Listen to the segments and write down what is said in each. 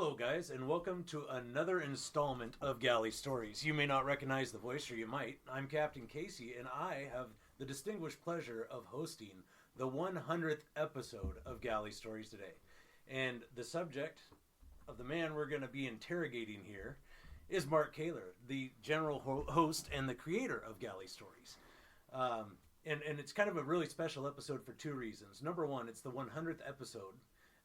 Hello, guys, and welcome to another installment of Galley Stories. You may not recognize the voice, or you might. I'm Captain Casey, and I have the distinguished pleasure of hosting the 100th episode of Galley Stories today. And the subject of the man we're going to be interrogating here is Mark Kaler, the general host and the creator of Galley Stories. And it's kind of a really special episode for two reasons. Number one, it's the 100th episode.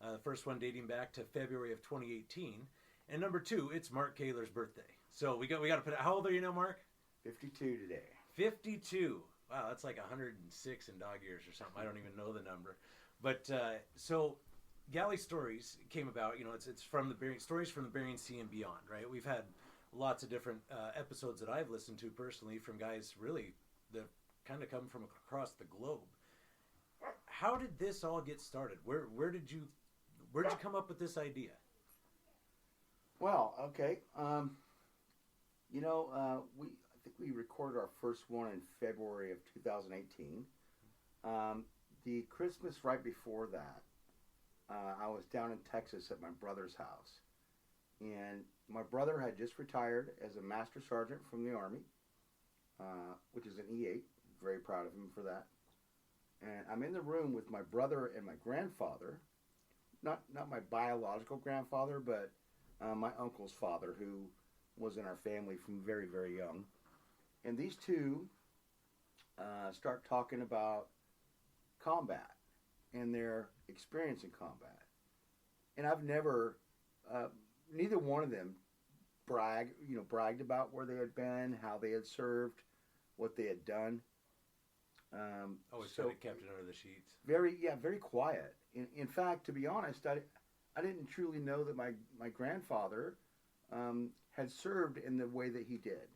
The first one dating back to February of 2018. And number two, it's Mark Kaler's birthday. So we got to put it. How old are you now, Mark? 52 today. 52. Wow, that's like 106 in dog years or something. I don't even know the number. But so Galley Stories came about. You know, it's from the Bering, stories from the Bering Sea and beyond, right? We've had lots of different episodes that I've listened to personally from guys really that kind of come from across the globe. How did this all get started? Where did you come up with this idea? Well, okay. I think we recorded our first one in February of 2018. The Christmas right before that, I was down in Texas at my brother's house. And my brother had just retired as a master sergeant from the Army, which is an E8. Very proud of him for that. And I'm in the room with my brother and my grandfather. Not my biological grandfather, but my uncle's father, who was in our family from very, very young. And these two start talking about combat and their experience in combat. And I've never, neither one of them bragged about where they had been, how they had served, what they had done. Always so kept it under the sheets. Very quiet. In fact, to be honest, I didn't truly know that my grandfather had served in the way that he did.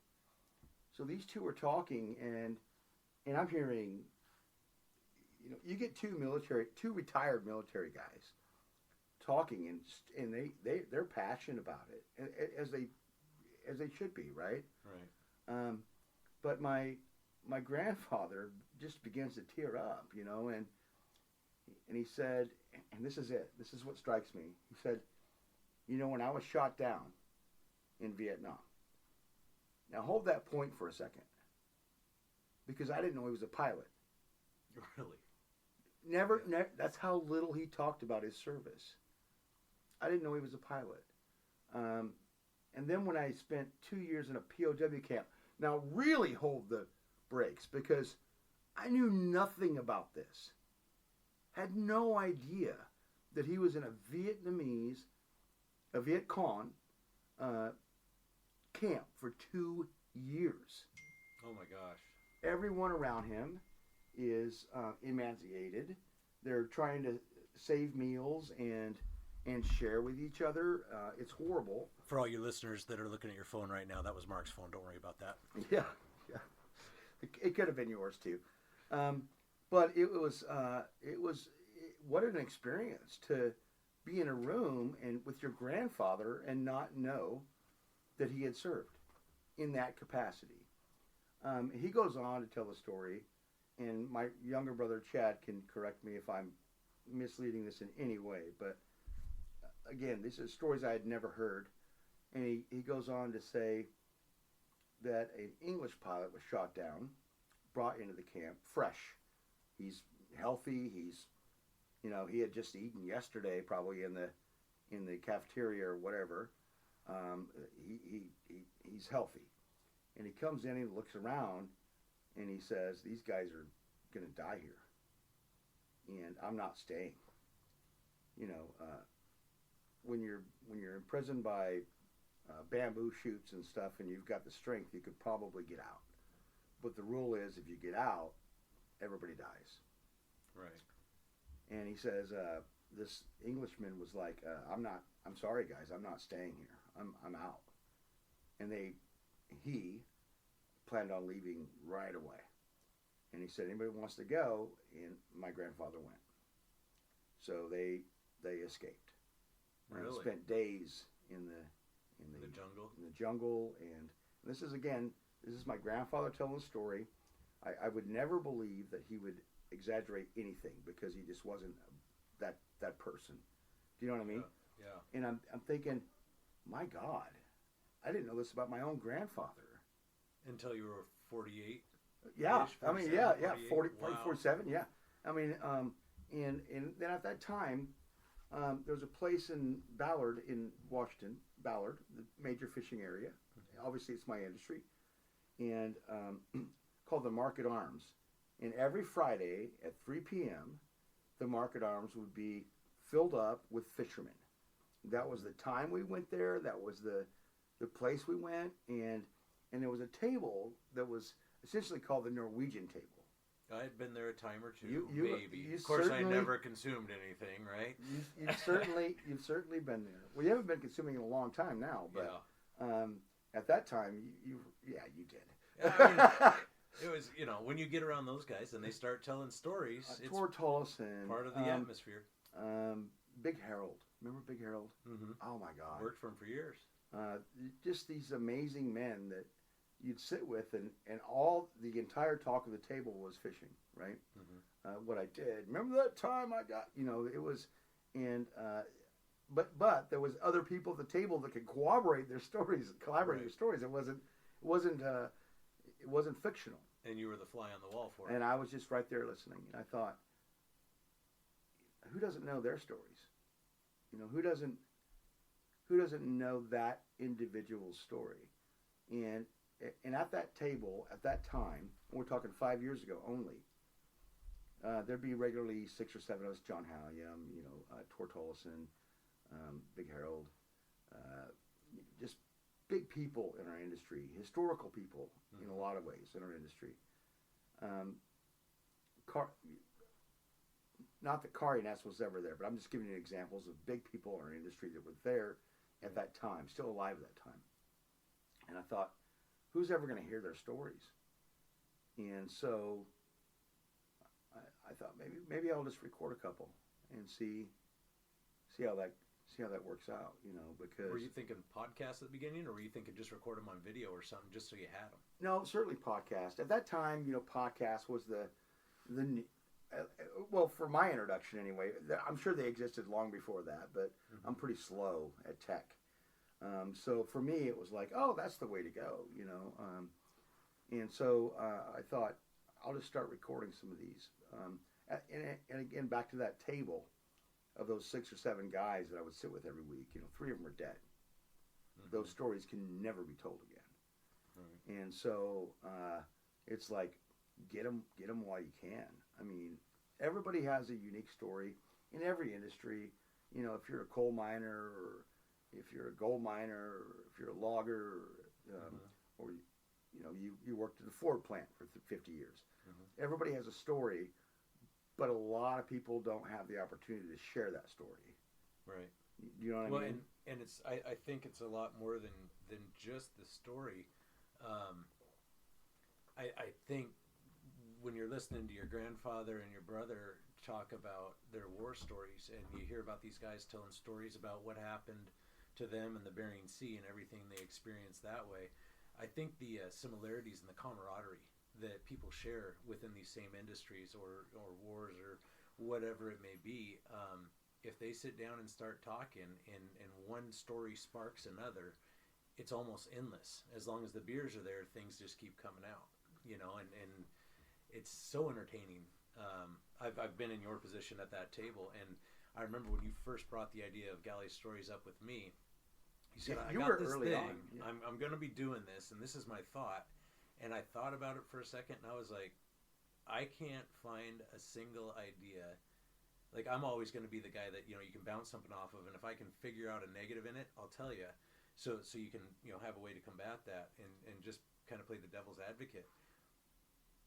So these two were talking, and I'm hearing, you get two retired military guys talking, and they're passionate about it, as they should be, right? Right. But my grandfather just begins to tear up, and he said, and this is it, this is what strikes me. He said, when I was shot down in Vietnam. Now hold that point for a second, because I didn't know he was a pilot. Really? Never, that's how little he talked about his service. I didn't know he was a pilot. And then when I spent 2 years in a POW camp, now really hold the brakes, because I knew nothing about this. Had no idea that he was in a Viet Cong camp for 2 years. Oh my gosh. Everyone around him is emaciated. They're trying to save meals and share with each other. It's horrible. For all you listeners that are looking at your phone right now, that was Mark's phone. Don't worry about that. Yeah. It could have been yours too. But it was what an experience to be in a room and with your grandfather and not know that he had served in that capacity. He goes on to tell the story, and my younger brother Chad can correct me if I'm misleading this in any way, but again, these are stories I had never heard. And he goes on to say that an English pilot was shot down, brought into the camp, fresh. He's healthy. He had just eaten yesterday, probably in the cafeteria or whatever. He's healthy, and he comes in and looks around, and he says, "These guys are gonna die here, and I'm not staying." When you're imprisoned by bamboo shoots and stuff, and you've got the strength, you could probably get out. But the rule is, if you get out, everybody dies. Right. And he says, this Englishman was like, I'm sorry guys, I'm not staying here. I'm out. And he planned on leaving right away. And he said, anybody wants to go? And my grandfather went. So they escaped. Really? And spent days in the jungle. In the jungle, and this is my grandfather telling the story. I would never believe that he would exaggerate anything, because he just wasn't that person. Do you know what I mean? Yeah. And I'm thinking, my God, I didn't know this about my own grandfather. Until you were 48? Yeah, I mean, yeah, 40, wow. 47, yeah. I mean, and then at that time, there was a place in Ballard, in Washington, Ballard, the major fishing area. Obviously, it's my industry, and called the Market Arms. And every Friday at 3 p.m., the Market Arms would be filled up with fishermen. That was the time we went there. That was the place we went, and there was a table that was essentially called the Norwegian table. I had been there a time or two, You maybe. Of course, I never consumed anything, right? You've certainly been there. Well, you haven't been consuming in a long time now, but at that time, you did. I mean, it was, when you get around those guys and they start telling stories, it's Tolleson, part of the atmosphere. Big Harold. Remember Big Harold? Mm-hmm. Oh, my God. Worked for him for years. Just these amazing men that you'd sit with, and the entire talk of the table was fishing, right? Mm-hmm. What I did. Remember that time I got, it was, and but there was other people at the table that could corroborate their stories, collaborate their stories. It wasn't fictional. And you were the fly on the wall for it. And I was just right there listening, and I thought, who doesn't know their stories? Who doesn't know that individual's story? And at that table, at that time, we're talking 5 years ago only, there'd be regularly 6 or 7 of us, John Halliam, Tor Tolleson, Big Harold, just big people in our industry, historical people in a lot of ways in our industry. Not that Kari Ness was ever there, but I'm just giving you examples of big people in our industry that were there at that time, still alive at that time. And I thought, who's ever going to hear their stories? And so I thought maybe I'll just record a couple and see how that works out, because... Were you thinking podcast at the beginning, or were you thinking just record them on video or something just so you had them? No, certainly podcast. At that time, podcast was the well, for my introduction anyway. I'm sure they existed long before that, but I'm pretty slow at tech. So for me, it was like, oh, that's the way to go, and so I thought, I'll just start recording some of these. And again, back to that table of those 6 or 7 guys that I would sit with every week, 3 of them are dead. Mm-hmm. Those stories can never be told again. Right. And so it's like, get them while you can. I mean, everybody has a unique story in every industry. If you're a coal miner, or if you're a gold miner, or if you're a logger, or you worked at the Ford plant for 50 years. Mm-hmm. Everybody has a story, but a lot of people don't have the opportunity to share that story. Right. You know what I mean? And it's I think it's a lot more than just the story. I think when you're listening to your grandfather and your brother talk about their war stories, and you hear about these guys telling stories about what happened to them in the Bering Sea and everything they experienced that way, I think the similarities and the camaraderie that people share within these same industries or wars or whatever it may be, if they sit down and start talking and one story sparks another, it's almost endless. As long as the beers are there, things just keep coming out, and it's so entertaining. I've been in your position at that table, and I remember when you first brought the idea of Galley Stories up with me, you said, I got this thing, I'm going to be doing this, and this is my thought. And I thought about it for a second, and I was like, I can't find a single idea. Like, I'm always going to be the guy that, you can bounce something off of, and if I can figure out a negative in it, I'll tell you. So you can, have a way to combat that and just kind of play the devil's advocate.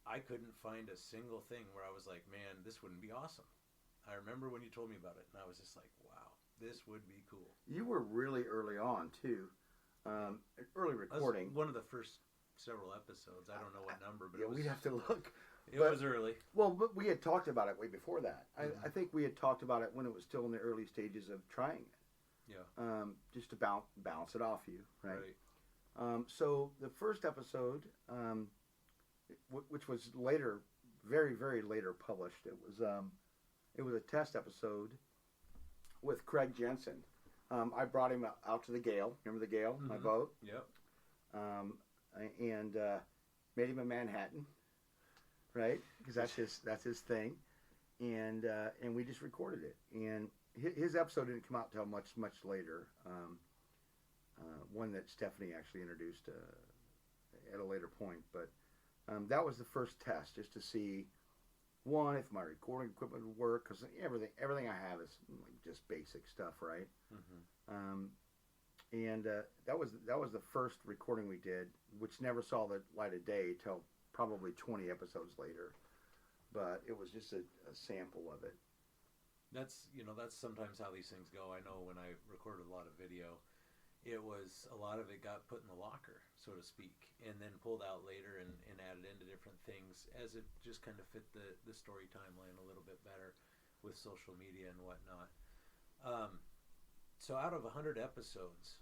I couldn't find a single thing where I was like, man, this wouldn't be awesome. I remember when you told me about it, and I was just like, wow, this would be cool. You were really early on, too. Early recording. One of the first several episodes. I don't know what number, but we'd have to look. It was early. Well, but we had talked about it way before that. I think we had talked about it when it was still in the early stages of trying it. Yeah. Just to bounce it off you, right? So the first episode, which was later, very, very later published, it was a test episode with Craig Jensen, I brought him out to the Gale. Remember the Gale, my boat? Yep. And made him a Manhattan, right? Because that's his thing. And we just recorded it. And his episode didn't come out until much later. One that Stephanie actually introduced at a later point. But that was the first test, just to see, one, if my recording equipment would work, because everything I have is like just basic stuff, right? And that was the first recording we did, which never saw the light of day till probably 20 episodes later. But it was just a sample of it. That's sometimes how these things go. I know when I recorded a lot of video, it was a lot of it got put in the locker, so to speak, and then pulled out later and added into different things as it just kind of fit the story timeline a little bit better with social media and whatnot. So out of 100 episodes,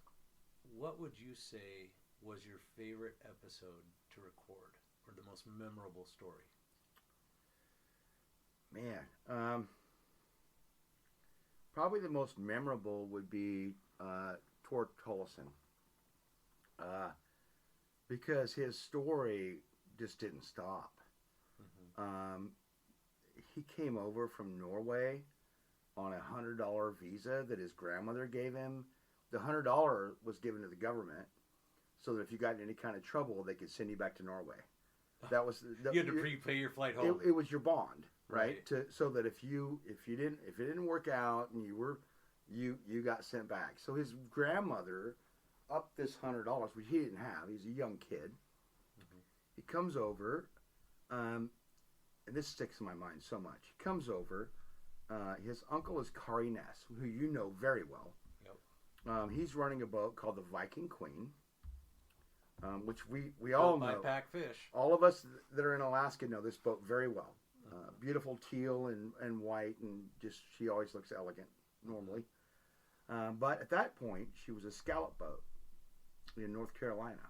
what would you say was your favorite episode to record, or the most memorable story? Man, probably the most memorable would be Tor Tollison, because his story just didn't stop. He came over from Norway on a $100 visa that his grandmother gave him. The $100 was given to the government, so that if you got in any kind of trouble, they could send you back to Norway. That was you had to prepay your flight home. It was your bond, right? So that if it didn't work out and you got sent back. So his grandmother upped this $100, which he didn't have. He's a young kid. He comes over, and this sticks in my mind so much. He comes over. His uncle is Kari Ness, who you know very well. Yep. He's running a boat called the Viking Queen, which we all know. By Pack Fish. All of us that are in Alaska know this boat very well. Beautiful teal and white, and just she always looks elegant normally. But at that point, she was a scallop boat in North Carolina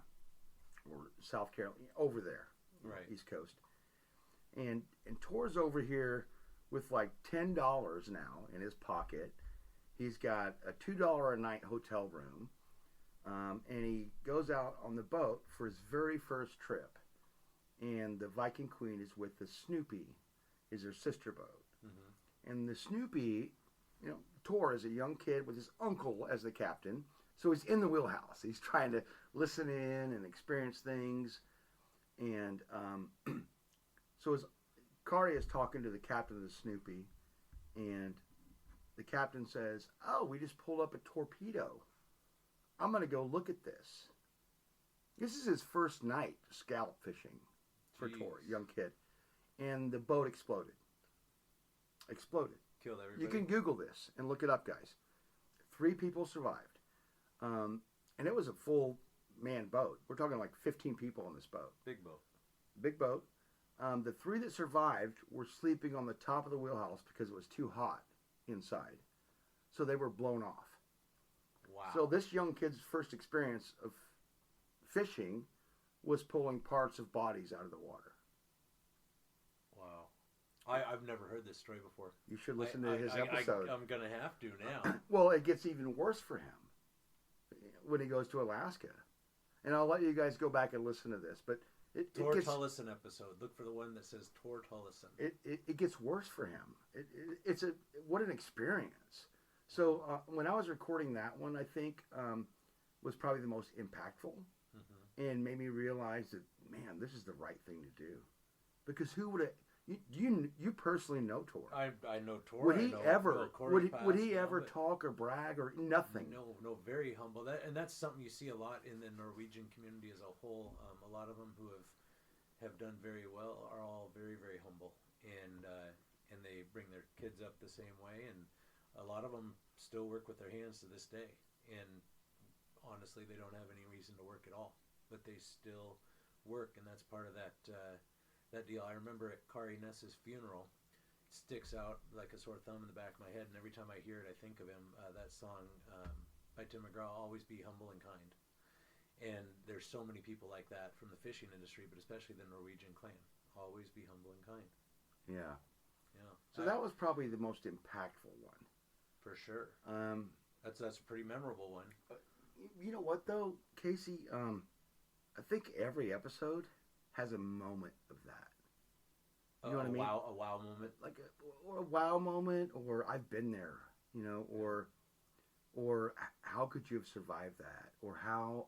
or South Carolina, over there, right, East Coast. And Tor's over here with like $10 now in his pocket. He's got a $2 a night hotel room, and he goes out on the boat for his very first trip. And the Viking Queen is with the Snoopy, is her sister boat. And the Snoopy, Tor is a young kid with his uncle as the captain, so he's in the wheelhouse. He's trying to listen in and experience things. And so as Kari is talking to the captain of the Snoopy, and the captain says, "Oh, we just pulled up a torpedo. I'm going to go look at this." This is his first night scallop fishing for Tor, young kid. And the boat exploded. Killed everybody. You can Google this and look it up, guys. 3 people survived. And it was a full man boat. We're talking like 15 people on this boat. Big boat. Big boat. The 3 that survived were sleeping on the top of the wheelhouse because it was too hot inside. So they were blown off. Wow. So this young kid's first experience of fishing was pulling parts of bodies out of the water. Wow. I've never heard this story before. You should listen to his episode. I'm going to have to now. Well, it gets even worse for him when he goes to Alaska. And I'll let you guys go back and listen to this. But Tor Tollison episode. Look for the one that says Tor Tollison. It gets worse for him. What an experience. So when I was recording that one, I think was probably the most impactful, and made me realize that, man, this is the right thing to do. Because who would have? You personally know Tor. I know Tor. Would he ever talk or brag or nothing? No, very humble. That's something you see a lot in the Norwegian community as a whole. A lot of them who have done very well are all very, very humble, and they bring their kids up the same way, and a lot of them still work with their hands to this day. And honestly, they don't have any reason to work at all, but they still work, and that's part of that deal. I remember at Kari Ness's funeral, it sticks out like a sore thumb in the back of my head, and every time I hear it, I think of him. That song by Tim McGraw, "Always Be Humble and Kind." And there's so many people like that from the fishing industry, but especially the Norwegian clan. Always be humble and kind. Yeah. So that was probably the most impactful one. For sure. That's a pretty memorable one. You know what though, Casey? I think every episode has a moment of that. You know what I mean? A wow moment. Like or a wow moment, or I've been there, you know, or how could you have survived that, or how.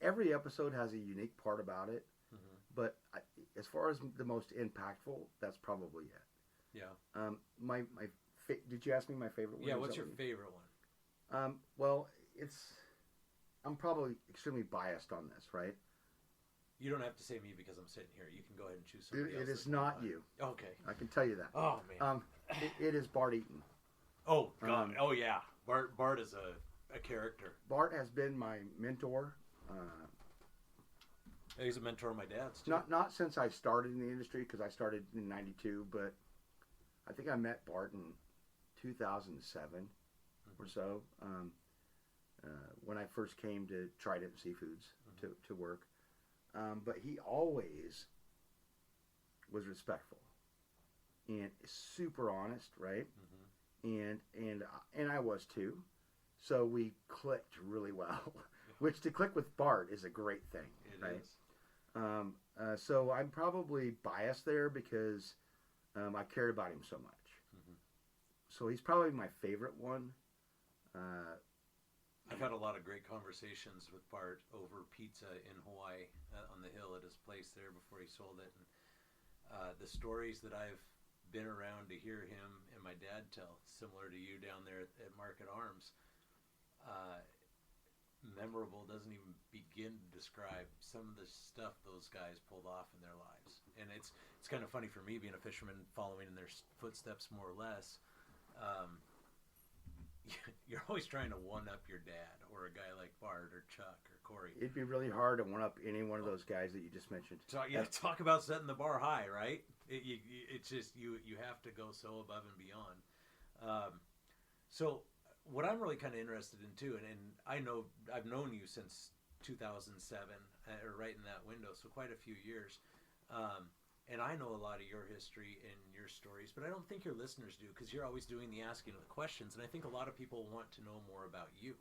Every episode has a unique part about it, but as far as the most impactful, that's probably it. Yeah. Did you ask me my favorite one? Yeah. What's your favorite one? Well, I'm probably extremely biased on this, right? You don't have to say me because I'm sitting here. You can go ahead and choose somebody else. It is not you. Okay. I can tell you that. Oh man. It is Bart Eaton. Oh God. Oh yeah. Bart is a character. Bart has been my mentor. He's a mentor of my dad's too. Not since I started in the industry, because I started in '92, but I think I met Bart in 2007 or so, when I first came to Trident Seafoods to work. But he always was respectful and super honest, right? And I was too. So we clicked really well. Which to click with Bart is a great thing, right? Is. So I'm probably biased there because I cared about him so much. So he's probably my favorite one. I've had a lot of great conversations with Bart over pizza in Hawaii on the hill at his place there before he sold it. And the stories that I've been around to hear him and my dad tell, similar to you down there at Market Arms, memorable doesn't even begin to describe some of the stuff those guys pulled off in their lives. And it's kind of funny for me being a fisherman, following in their footsteps more or less. You're always trying to one up your dad or a guy like Bart or Chuck or Corey. It'd be really hard to one up any one of those guys that you just mentioned. Talk about setting the bar high, right? It's just you have to go so above and beyond. So what I'm really kind of interested in too, and I know I've known you since 2007, or right in that window, so quite a few years. And I know a lot of your history and your stories, but I don't think your listeners do, because you're always doing the asking of the questions, and I think a lot of people want to know more about you.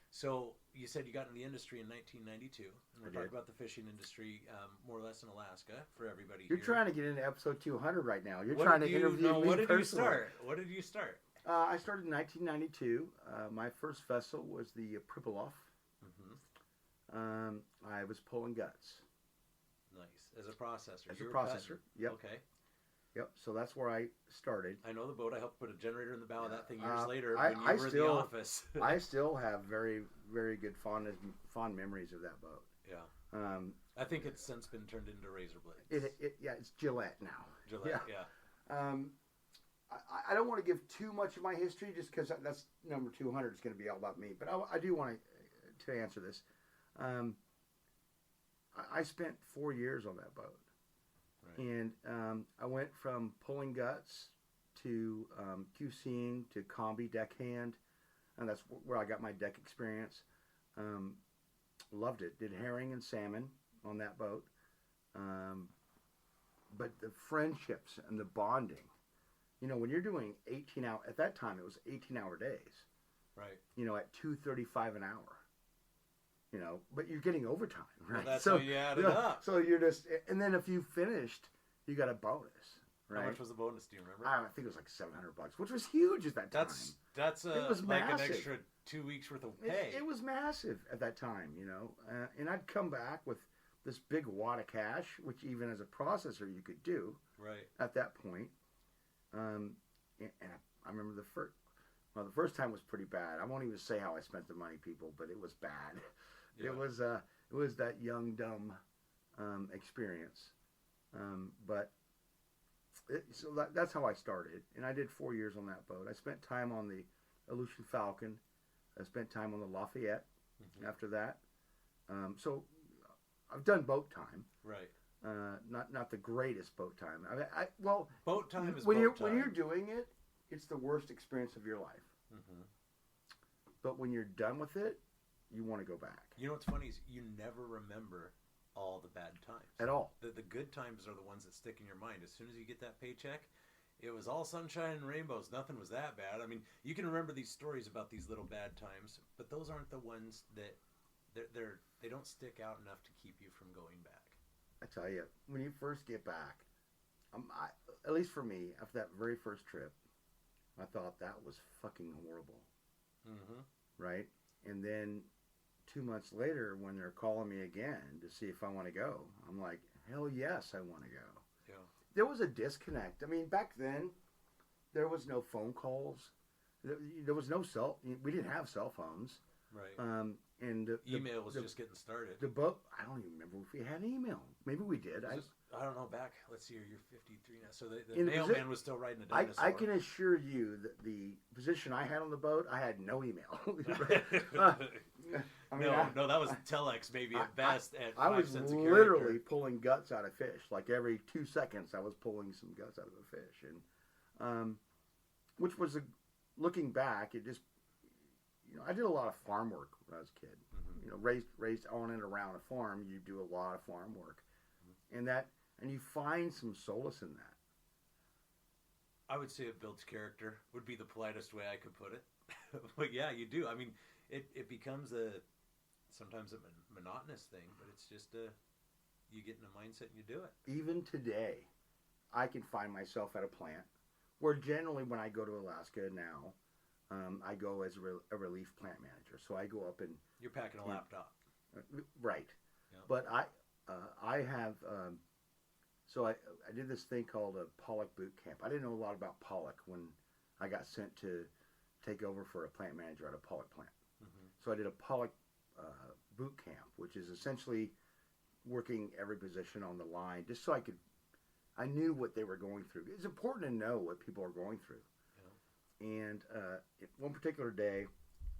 So you said you got in the industry in 1992, and we're talking about the fishing industry, more or less in Alaska, for everybody You're here. trying to get into episode 200 right now. You're trying to interview me What did personally. What did you start? I started in 1992. My first vessel was the Pribilof. I was pulling guts. Nice. As a processor. As a processor. Yep. Okay. Yep. So that's where I started. I know the boat. I helped put a generator in the bow of that thing years later I when you were in the office. I still have very, very good fond memories of that boat. Yeah. I think it's since been turned into razor blades. It's Gillette now. Gillette, yeah. I don't want to give too much of my history, just because that's number 200 is going to be all about me. But I do want to answer this. I spent 4 years on that boat. Right. And I went from pulling guts to QCing to combi deckhand, and that's where I got my deck experience. Loved it. Did herring and salmon on that boat. But the friendships and the bonding, when you're doing 18-hour, at that time it was 18-hour days. Right. At $2.35 an hour. But you're getting overtime, right? Well, that's how you add it up. So you're just, and then if you finished, you got a bonus, right? How much was the bonus? Do you remember? I think it was like $700, which was huge at that time. That's it was like massive. An extra 2 weeks worth of pay. It was massive at that time, and I'd come back with this big wad of cash, which even as a processor you could do. Right. At that point, and I remember the first time was pretty bad. I won't even say how I spent the money, people, but it was bad. Yeah. It was that young, dumb experience. So that's how I started. And I did 4 years on that boat. I spent time on the Aleutian Falcon. I spent time on the Lafayette after that. So I've done boat time. Right. Not the greatest boat time. Boat time is when boat time. When you're doing it, it's the worst experience of your life. But when you're done with it, you want to go back. You know what's funny is you never remember all the bad times. At all. The good times are the ones that stick in your mind. As soon as you get that paycheck, it was all sunshine and rainbows. Nothing was that bad. I mean, you can remember these stories about these little bad times, but those aren't the ones that they don't stick out enough to keep you from going back. I tell you, when you first get back, at least for me, after that very first trip, I thought that was fucking horrible. Mm-hmm. Right? And then 2 months later, when they're calling me again to see if I want to go, I'm like, hell yes, I want to go. Yeah. There was a disconnect. I mean, back then, there was no phone calls. There was no we didn't have cell phones. Right. And email was just getting started. The book, I don't even remember if we had email. Maybe we did. I don't know, back, let's see, you're 53 now. So the mailman was still writing a dinosaur. I can assure you that the position I had on the boat, I had no email. No, that was telex maybe at best at 5 cents a character. I was literally pulling guts out of fish. Like every 2 seconds, I was pulling some guts out of a fish. And which was, looking back, it just, I did a lot of farm work when I was a kid. Mm-hmm. Raised on and around a farm, you do a lot of farm work. Mm-hmm. And you find some solace in that. I would say it builds character, would be the politest way I could put it. But yeah, you do. I mean, it becomes sometimes a monotonous thing, but it's just you get in a mindset and you do it. Even today, I can find myself at a plant where generally when I go to Alaska now, I go as a relief plant manager. So I go up and... You're packing a laptop. Right. Yeah. But I have... So I did this thing called a Pollock boot camp. I didn't know a lot about Pollock when I got sent to take over for a plant manager at a Pollock plant. Mm-hmm. So I did a Pollock boot camp, which is essentially working every position on the line, just so I knew what they were going through. It's important to know what people are going through. And one particular day,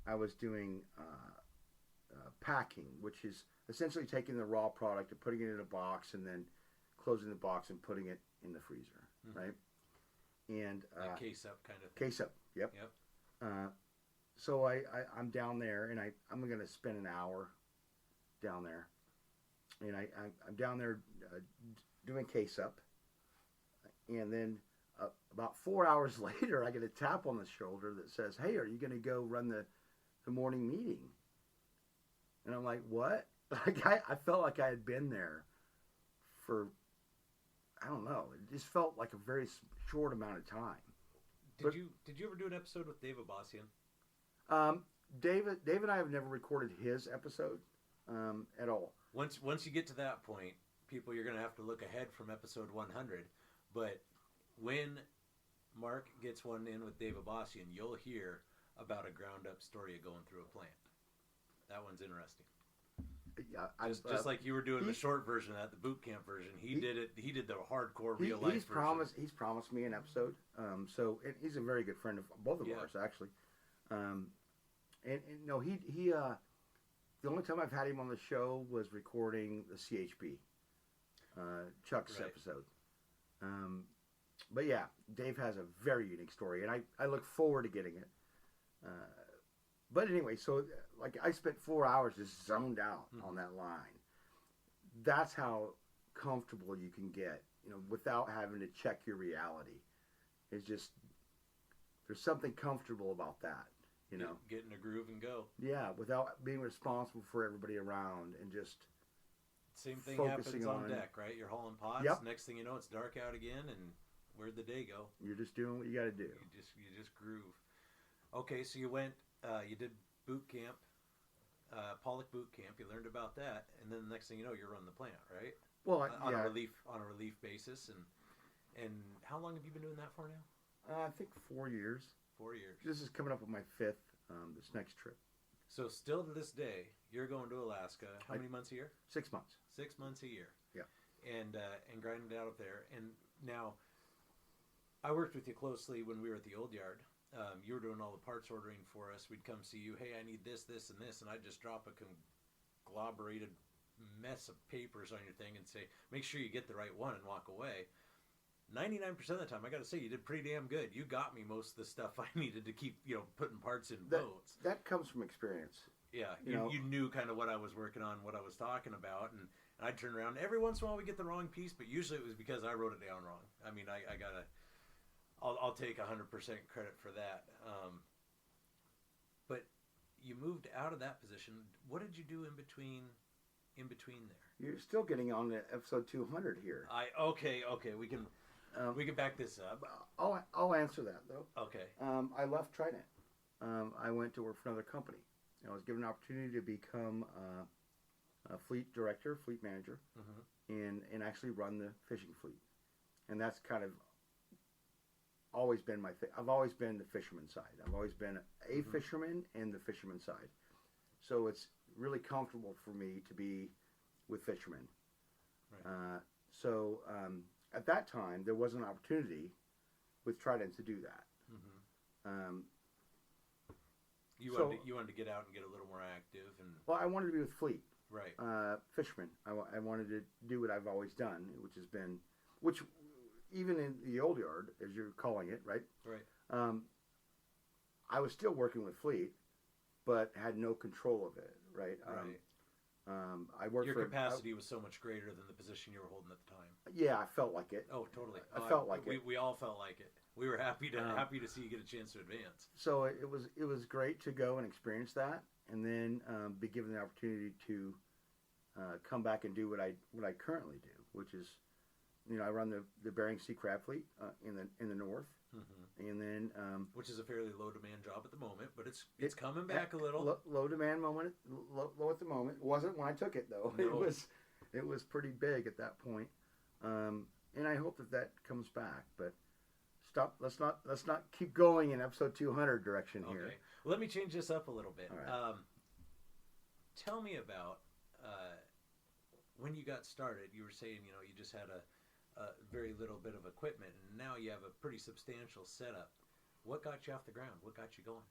I was doing packing, which is essentially taking the raw product and putting it in a box and then closing the box and putting it in the freezer, mm-hmm. right? And like case up kind of thing. Case up, yep. So I'm down there, and I'm going to spend an hour down there. And I'm down there doing case up. And then about 4 hours later, I get a tap on the shoulder that says, "Hey, are you going to go run the morning meeting?" And I'm like, "What?" Like I felt like I had been there for, I don't know. It just felt like a very short amount of time. Did you ever do an episode with Dave Abbasian? Dave and I have never recorded his episode at all. Once you get to that point, people, you're going to have to look ahead from episode 100. But when Mark gets one in with Dave Abbasian, you'll hear about a ground-up story of going through a plant. That one's interesting. Yeah, just like you were doing the short version of that, the boot camp version. He did the hardcore real life version. He's promised me an episode. So he's a very good friend of both of ours, actually. And no, he the only time I've had him on the show was recording the CHP, Chuck's episode. But yeah, Dave has a very unique story, and I look forward to getting it. But anyway, so like I spent 4 hours just zoned out on that line. That's how comfortable you can get, without having to check your reality. It's just, there's something comfortable about that, Get in a groove and go. Yeah, without being responsible for everybody around and just same thing happens on deck, right? You're hauling pots. Yep. Next thing you know, it's dark out again, and where'd the day go? You're just doing what you got to do. You just groove. Okay, so you went. You did boot camp, Pollock boot camp. You learned about that, and then the next thing you know, you're running the plant, right? Well, on a relief basis, and how long have you been doing that for now? I think 4 years. 4 years. This is coming up with my 5th. This next trip. So still to this day, you're going to Alaska. How many months a year? 6 months. 6 months a year. Yeah. And grinding it out up there. And now, I worked with you closely when we were at the old yard. You were doing all the parts ordering for us. We'd come see you. Hey, I need this, this, and this. And I'd just drop a conglomerated mess of papers on your thing and say, make sure you get the right one and walk away. 99% of the time, I got to say, you did pretty damn good. You got me most of the stuff I needed to keep, putting parts in boats. That comes from experience. Yeah, you knew kind of what I was working on, what I was talking about, and I'd turn around. Every once in a while, we get the wrong piece, but usually it was because I wrote it down wrong. I mean, I'll take 100% credit for that. But you moved out of that position. What did you do in between there? You're still getting on to episode 200 here. Okay. We can back this up. I'll answer that though. Okay. I left Trident. I went to work for another company. I was given an opportunity to become a fleet director, fleet manager, and actually run the fishing fleet. And that's kind of always been my thing. I've always been the fisherman side. I've always been a fisherman and the fisherman side. So it's really comfortable for me to be with fishermen. Right. So at that time, there was an opportunity with Trident to do that. You wanted to get out and get a little more active, and well, I wanted to be with fleet. Right. Fishermen. I wanted to do what I've always done, which even in the old yard, as you're calling it, right? Right. I was still working with fleet, but had no control of it, right? I worked Your capacity was so much greater than the position you were holding at the time. Yeah, I felt like it. Oh, totally. I felt like it. We all felt like it. We were happy to see you get a chance to advance. So it was great to go and experience that, and then be given the opportunity to come back and do what I currently do, which is, I run the Bering Sea Crab Fleet in the north, and then which is a fairly low demand job at the moment, but it's coming back a little. Low demand moment, low at the moment. It wasn't when I took it though. No. It was pretty big at that point, and I hope that comes back. But let's not keep going in episode 200 direction here. Okay, well, let me change this up a little bit. All right. Tell me about when you got started. You were saying you just had a very little bit of equipment, and now you have a pretty substantial setup. What got you off the ground? What got you going?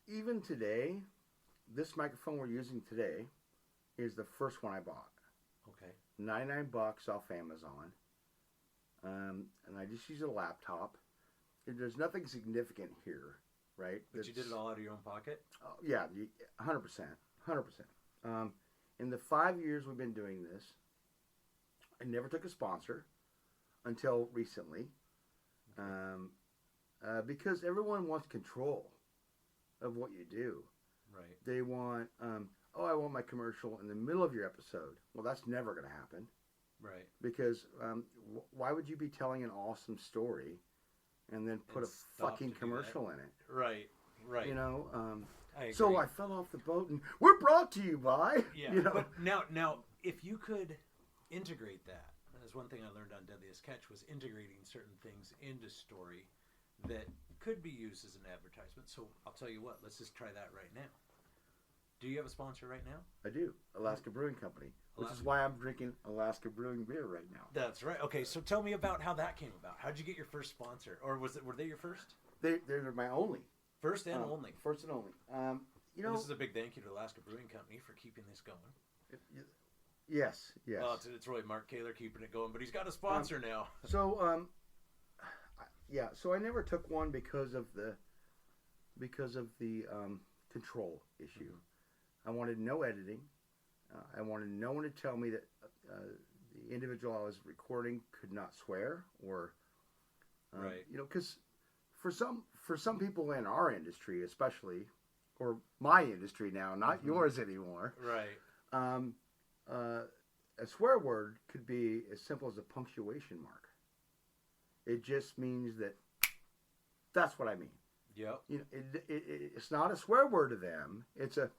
Even today, this microphone we're using today is the first one I bought. Okay. $99 off Amazon. And I just use a laptop. There's nothing significant here, right? But you did it all out of your own pocket? Yeah, 100%. 100%. In the 5 years we've been doing this, I never took a sponsor until recently, because everyone wants control of what you do. Right. They want, I want my commercial in the middle of your episode. Well, that's never going to happen. Right. Because why would you be telling an awesome story and then put a fucking commercial in it? Right. Right. I agree. So I fell off the boat, and we're brought to you by. Yeah. But now, if you could integrate that, that's one thing I learned on Deadliest Catch, was integrating certain things into story that could be used as an advertisement. So I'll tell you what, let's just try that right now. Do you have a sponsor right now? I do. Alaska Brewing Company, which is why I'm drinking Alaska Brewing beer right now. That's right. Okay, so tell me about how that came about. How'd you get your first sponsor, or were they your first? They're my only. First and only. First and only. And this is a big thank you to Alaska Brewing Company for keeping this going. Yes. Well, it's really Mark Kaler keeping it going, but he's got a sponsor now. So I never took one because of the control issue. I wanted no editing. I wanted no one to tell me that the individual I was recording could not swear, or right. Because for some people in our industry, especially, or my industry now, not yours anymore. Right. A swear word could be as simple as a punctuation mark. It just means that's what I mean. Yep. It's not a swear word to them. It's a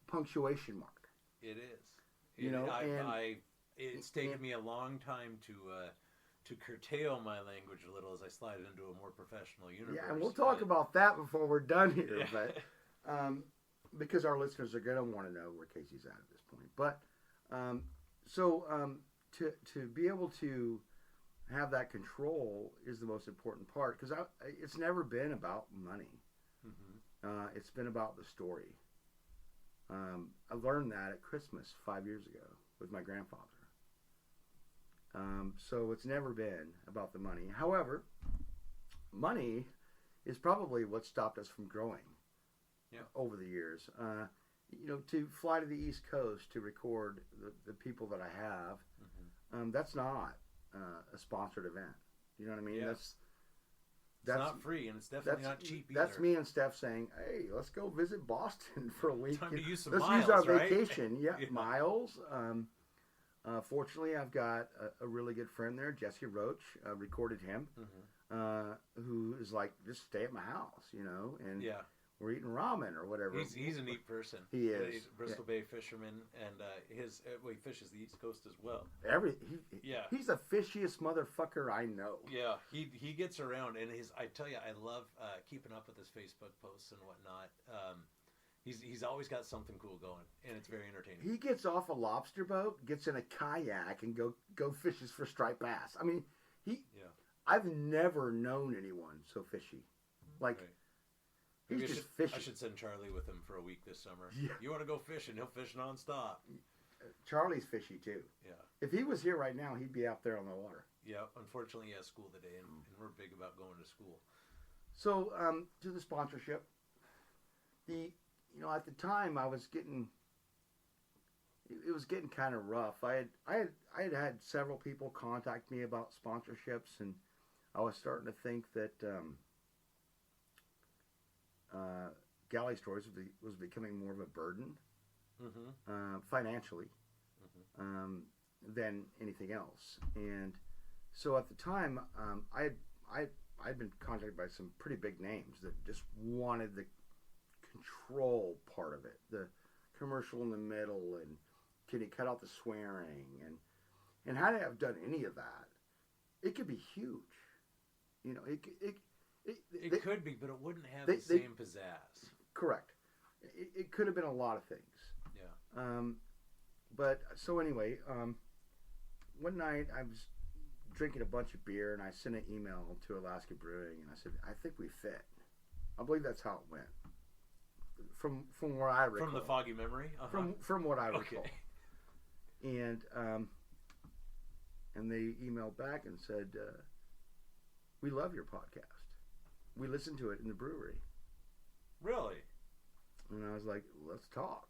punctuation mark. It is. It's taken me a long time to curtail my language a little as I slide into a more professional universe. Yeah, and we'll talk about that before we're done here. Yeah. But because our listeners are going to want to know where Casey's at this point. But to be able to have that control is the most important part, because it's never been about money. It's been about the story. I learned that at Christmas 5 years ago with my grandfather. So it's never been about the money. However, money is probably what stopped us from growing over the years. To fly to the East Coast to record the people that I have, that's not. a sponsored event. You know what I mean? Yeah. That's not free, and it's definitely not cheap either. That's me and Steph saying, "Hey, let's go visit Boston for a week. Time to use some let's miles, use our right? vacation." Yeah, miles. Fortunately, I've got a really good friend there, Jesse Roach. Recorded him, who is like, just stay at my house, you know, and we're eating ramen or whatever. He's a neat person. He is. He's a Bristol Bay fisherman, and he fishes the East Coast as well. He's the fishiest motherfucker I know. Yeah, he gets around, and I tell you, I love keeping up with his Facebook posts and whatnot. He's always got something cool going, and it's very entertaining. He gets off a lobster boat, gets in a kayak, and go fishes for striped bass. I mean, I've never known anyone so fishy. Like, he's just fishing. I should send Charlie with him for a week this summer. Yeah. You want to go fishing? He'll fish nonstop. Charlie's fishy too. Yeah. If he was here right now, he'd be out there on the water. Yeah. Unfortunately, he has school today, and we're big about going to school. So, to the sponsorship, at the time I was getting. It was getting kind of rough. I had several people contact me about sponsorships, and I was starting to think that Galley Stories was becoming more of a burden financially than anything else. And so at the time, I'd been contacted by some pretty big names that just wanted the control part of it, the commercial in the middle, and can you cut out the swearing, and had I have done any of that, it could be huge. You know, it could be, but it wouldn't have the same pizzazz. Correct. It could have been a lot of things. Yeah. But so anyway, one night I was drinking a bunch of beer, and I sent an email to Alaska Brewing, and I said, "I think we fit." I believe that's how it went. From where I recall. From the foggy memory. From what I recall. Okay. And they emailed back and said, "We love your podcast. We listened to it in the brewery." Really? And I was like, "Let's talk."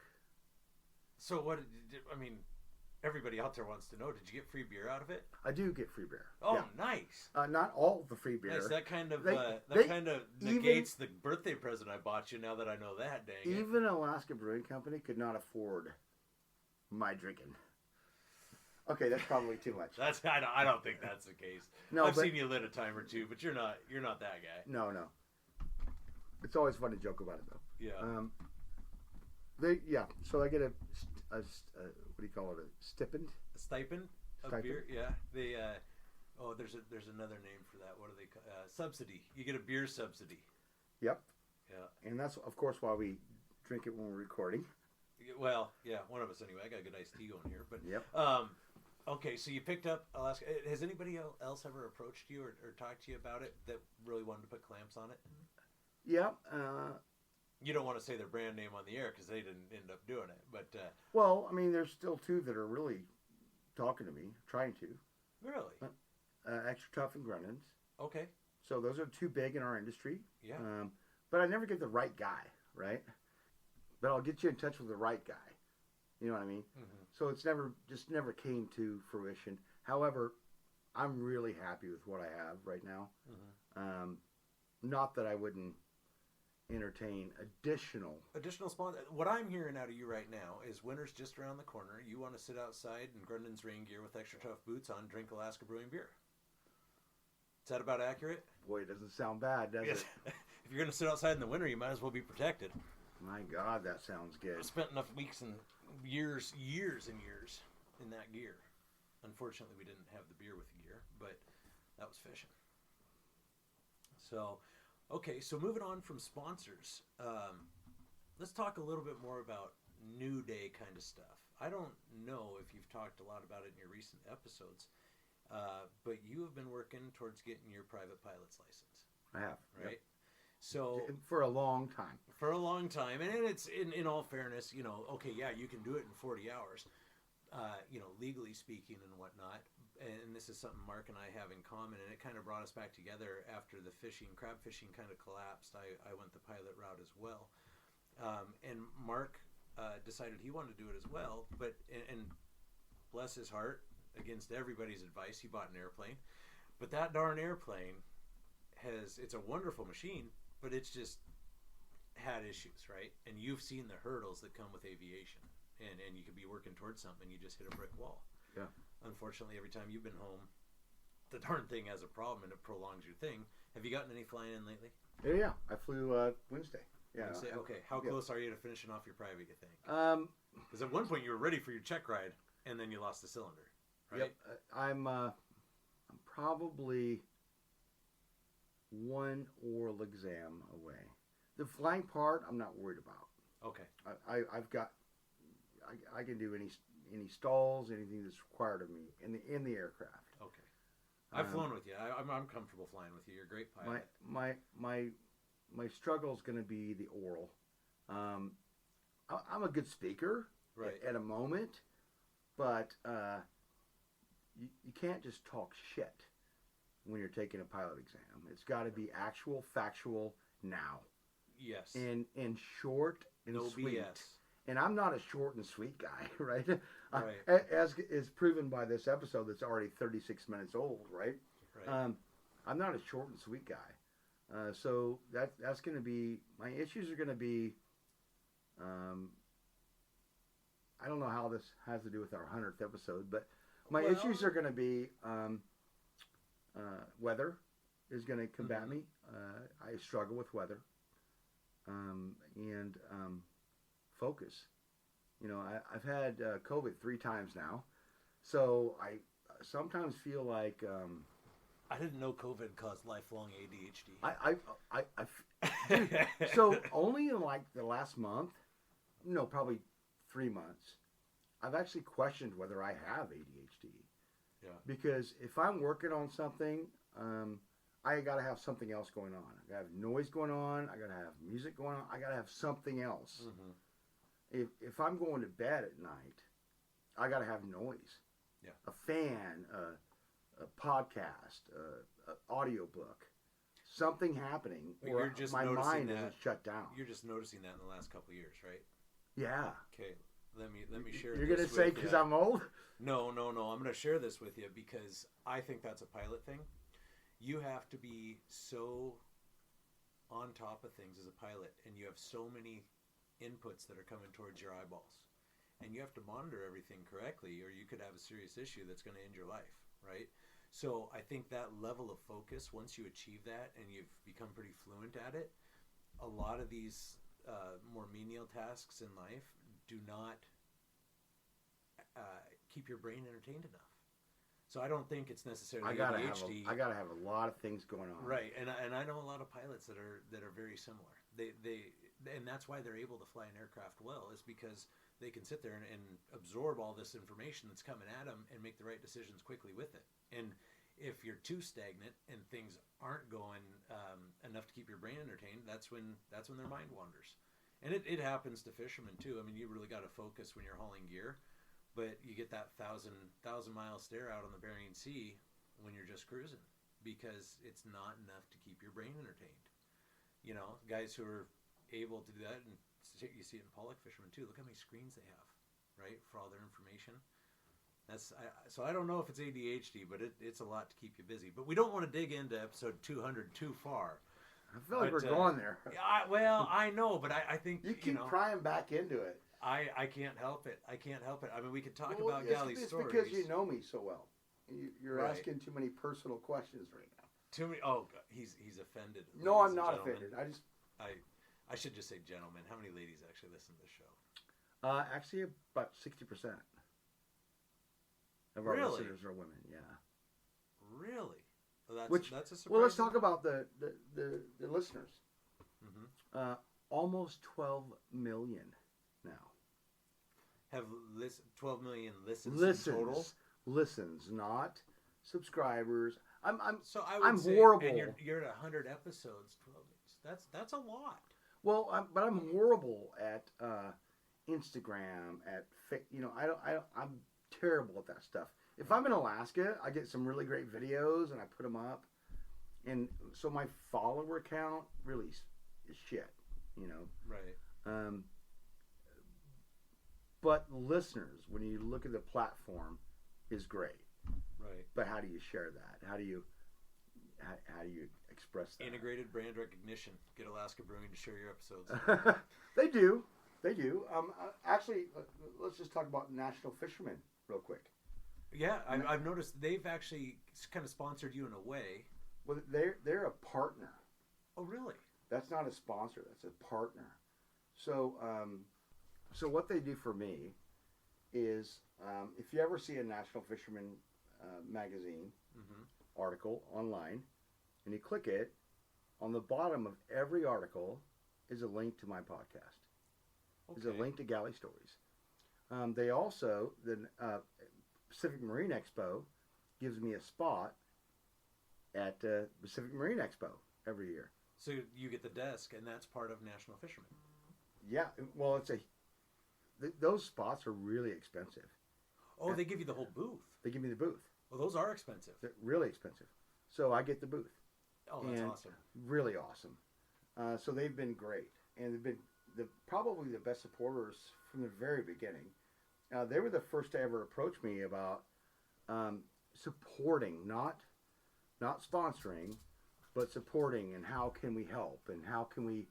So what? I mean, everybody out there wants to know. Did you get free beer out of it? I do get free beer. Oh, yeah. Nice. Not all the free beer. Nice. That kind of negates the birthday present I bought you. Now that I know that, dang it. Even Alaska Brewing Company could not afford my drinking. Okay, that's probably too much. I don't think that's the case. No, I've seen you lit a time or two, but you're not that guy. No. It's always fun to joke about it though. Yeah. So I get a what do you call it? A stipend? A stipend of beer? Yeah. There's another name for that. What do they call subsidy? You get a beer subsidy. Yep. Yeah. And that's of course why we drink it when we're recording. Well, yeah, one of us anyway. I got a good iced tea going here, but yep. Okay, so you picked up Alaska. Has anybody else ever approached you or talked to you about it that really wanted to put clamps on it? Yeah. You don't want to say their brand name on the air because they didn't end up doing it, but... well, I mean, there's still two that are really talking to me, trying to. Really? Extra Tough and Grunin's. Okay. So those are two big in our industry. Yeah. But I never get the right guy, right? But I'll get you in touch with the right guy. You know what I mean? Mm-hmm. So it's never came to fruition. However, I'm really happy with what I have right now. Mm-hmm. Not that I wouldn't entertain additional sponsors. What I'm hearing out of you right now is winter's just around the corner. You want to sit outside in Grundon's rain gear with Extra Tough boots on, drink Alaska Brewing beer. Is that about accurate? Boy, it doesn't sound bad, does it? If you're going to sit outside in the winter, you might as well be protected. My God, that sounds good. I spent enough weeks and years and years in that gear. Unfortunately, we didn't have the beer with the gear, but that was fishing. So, okay, so moving on from sponsors, let's talk a little bit more about New Day kind of stuff. I don't know if you've talked a lot about it in your recent episodes, but you have been working towards getting your private pilot's license. I have. Right? Yep. So for a long time. And it's in all fairness, okay, yeah, you can do it in 40 hours, legally speaking and whatnot. And this is something Mark and I have in common, and it kind of brought us back together after the crab fishing kind of collapsed. I went the pilot route as well, and Mark decided he wanted to do it as well. But and bless his heart, against everybody's advice, he bought an airplane. But that darn airplane it's a wonderful machine, but it's just had issues, right? And you've seen the hurdles that come with aviation. And you could be working towards something and you just hit a brick wall. Yeah. Unfortunately, every time you've been home, the darn thing has a problem and it prolongs your thing. Have you gotten any flying in lately? Yeah. I flew Wednesday. Yeah. Wednesday? Okay. How close are you to finishing off your private, you think? Because at one point you were ready for your check ride and then you lost the cylinder, right? Yep. I'm probably one oral exam away. The flying part, I'm not worried about. Okay. I've got. I can do any stalls, anything that's required of me in the aircraft. Okay. I've flown with you. I'm comfortable flying with you. You're a great pilot. My struggle is going to be the oral. I'm a good speaker at a moment, but you can't just talk shit when you're taking a pilot exam. It's got to be actual, factual now. Yes. And short and no sweet. BS. And I'm not a short and sweet guy, right? Right. As is proven by this episode that's already 36 minutes old, right? Right. I'm not a short and sweet guy. So that's going to be, my issues are going to be, I don't know how this has to do with our 100th episode, but my issues are going to be weather is going to combat me. I struggle with weather. And focus. You know, I've had COVID 3 times now, so I sometimes feel like I didn't know COVID caused lifelong ADHD. So only in like the last month, probably 3 months, I've actually questioned whether I have ADHD. Yeah. Because if I'm working on something, I got to have something else going on. I got to have noise going on. I got to have music going on. I got to have something else. Mm-hmm. If I'm going to bed at night, I got to have noise. Yeah. A fan, a podcast, an audiobook, something happening, or my mind isn't shut down. You're just noticing that in the last couple of years, right? Yeah. Okay. Let me share. You're gonna say because I'm old? No. I'm going to share this with you because I think that's a pilot thing. You have to be so on top of things as a pilot, and you have so many inputs that are coming towards your eyeballs, and you have to monitor everything correctly, or you could have a serious issue that's going to end your life, right? So I think that level of focus, once you achieve that and you've become pretty fluent at it, a lot of these more menial tasks in life do not keep your brain entertained enough. So I don't think it's necessarily ADHD. I gotta have a lot of things going on. Right, and I know a lot of pilots that are very similar. They and that's why they're able to fly an aircraft well, is because they can sit there and absorb all this information that's coming at them and make the right decisions quickly with it. And if you're too stagnant and things aren't going enough to keep your brain entertained, that's when their mind wanders. And it happens to fishermen too. I mean, you really got to focus when you're hauling gear, but you get that thousand mile stare out on the Bering Sea when you're just cruising, because it's not enough to keep your brain entertained. You know, guys who are able to do that, and you see it in pollock fishermen too. Look how many screens they have, right, for all their information. So I don't know if it's ADHD, but it's a lot to keep you busy. But we don't want to dig into episode 200 too far. I feel like we're going there. I know, but I think you keep prying back into it. I can't help it. I mean, we could talk about Galley Stories. It's because you know me so well. You're asking too many personal questions right now. Too many. Oh, he's offended. No, I'm not offended. I should just say gentlemen. How many ladies actually listen to the show? Actually, about 60% of our listeners are women. Yeah. Really? Well, that's a surprise. Well, let's talk about the listeners. Mm-hmm. Almost 12 million now. Have 12 million listens in total? Listens, not subscribers. I'm say, horrible. And you're at 100 episodes. 12. That's a lot. Well, but I'm horrible at Instagram. I'm terrible at that stuff. If I'm in Alaska, I get some really great videos and I put them up, and so my follower count really is shit. Right. But listeners, when you look at the platform, is great. Right. But how do you share that? How do you express that? Integrated brand recognition. Get Alaska Brewing to share your episodes. They do. Actually, let's just talk about National Fishermen real quick. Yeah, I've noticed they've actually kind of sponsored you in a way. Well, they're a partner. Oh, really? That's not a sponsor. That's a partner. So, so what they do for me is, if you ever see a National Fisherman magazine article online, and you click it, on the bottom of every article is a link to my podcast. Okay. Is a link to Galley Stories. They also, the Pacific Marine Expo gives me a spot at Pacific Marine Expo every year. So you get the desk, and that's part of National Fisherman. Yeah, well, those spots are really expensive. Oh, they give you the whole booth. They give me the booth. Well, those are expensive. They're really expensive. So I get the booth. Oh, that's awesome. Really awesome. So they've been great, and they've been probably the best supporters from the very beginning. They were the first to ever approach me about supporting, not sponsoring, but supporting, and how can we help, and how can we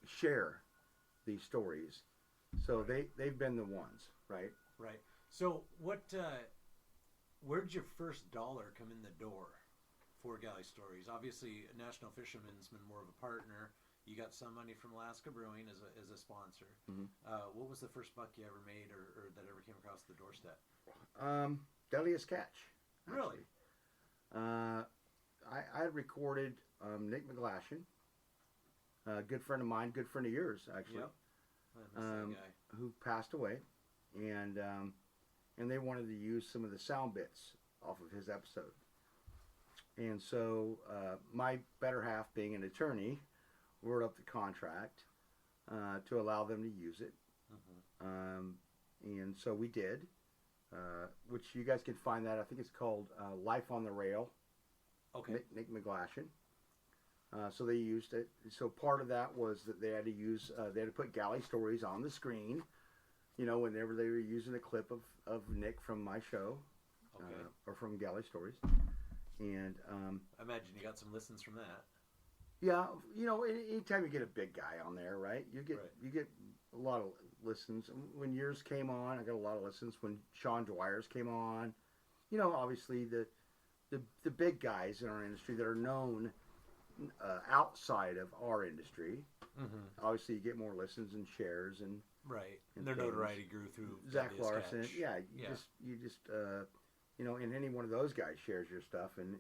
share these stories. So they've been the ones, right? Right. So where did your first dollar come in the door for Galley Stories? Obviously, National Fisherman's been more of a partner. You got some money from Alaska Brewing as a sponsor. Mm-hmm. What was the first buck you ever made, or that ever came across the doorstep? Deadliest Catch. Really? I recorded Nick McGlashan, a good friend of mine, good friend of yours, actually. Yep. I miss that guy. Who passed away, and they wanted to use some of the sound bits off of his episode. And so my better half, being an attorney, wrote up the contract to allow them to use it. And so we did, which you guys can find that. I think it's called Life on the Rail. Okay. Nick McGlashan. So they used it. So part of that was that they had to put Galley Stories on the screen, whenever they were using a clip of Nick from my show, or from Galley Stories. And I imagine you got some listens from that. Yeah, anytime you get a big guy on there, right? You get a lot of listens. When yours came on, I got a lot of listens. When Sean Dwyer's came on, obviously the big guys in our industry that are known outside of our industry. Mm-hmm. Obviously, you get more listens and shares and and their notoriety grew through Zach Larson. Yeah, you just and any one of those guys shares your stuff, and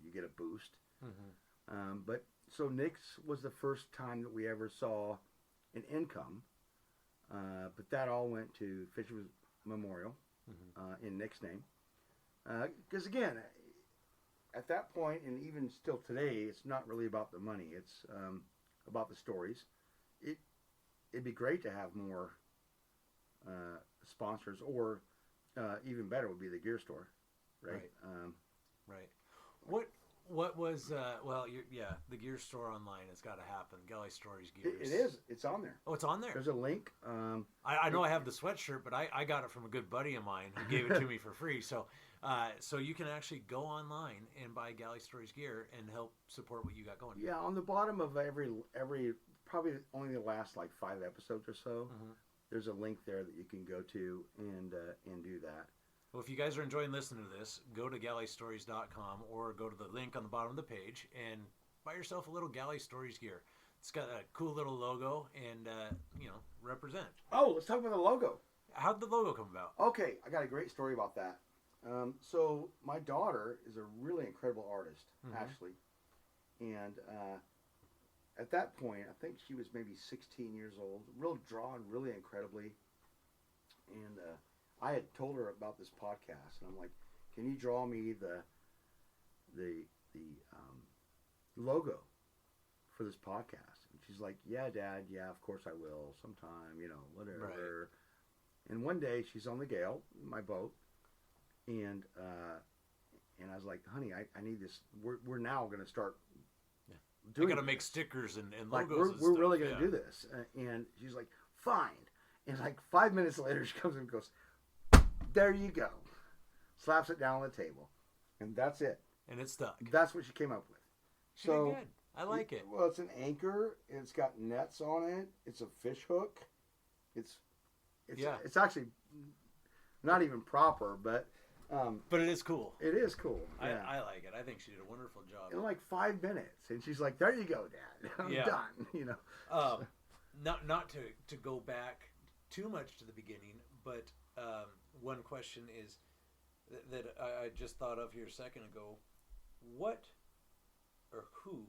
you get a boost. Mm-hmm. But so Nick's was the first time that we ever saw an income, but that all went to Fisherman's Memorial in Nick's name. Because again, at that point, and even still today, it's not really about the money. It's about the stories. It'd be great to have more sponsors, or even better would be the gear store, right? Right. What was the gear store online has got to happen. Galley Stories Gears. It is. It's on there. Oh, it's on there. There's a link. I know I have the sweatshirt, but I got it from a good buddy of mine who gave it to me for free. So you can actually go online and buy Galley Stories gear and help support what you got going. Yeah, on the bottom of every probably only the last like 5 episodes or so, there's a link there that you can go to and do that. Well, if you guys are enjoying listening to this, go to galleystories.com or go to the link on the bottom of the page and buy yourself a little Galley Stories gear. It's got a cool little logo and, represent. Oh, let's talk about the logo. How'd the logo come about? Okay, I got a great story about that. So my daughter is a really incredible artist, actually. And at that point, I think she was maybe 16 years old, drawn really incredibly. And I had told her about this podcast, and I'm like, "Can you draw me the logo for this podcast?" And she's like, "Yeah, Dad. Yeah, of course I will. Sometime, whatever." Right. And one day she's on the Gale, my boat, and I was like, "Honey, I need this. We're now going to start." You got to make stickers and logos. We're really going to do this. And she's like, "Fine." And like 5 minutes later, she comes in and goes, "There you go." slaps it down on the table, and that's it. And it's stuck. That's what she came up with. She did good. I like it. Well, it's an anchor. It's got nets on it. It's a fish hook. It's actually not even proper, but it is cool. It is cool. Yeah. I like it. I think she did a wonderful job. In like 5 minutes, and she's like, "There you go, Dad. I'm done." You know. Not to go back too much to the beginning, but one question is that I just thought of here a second ago. What or who,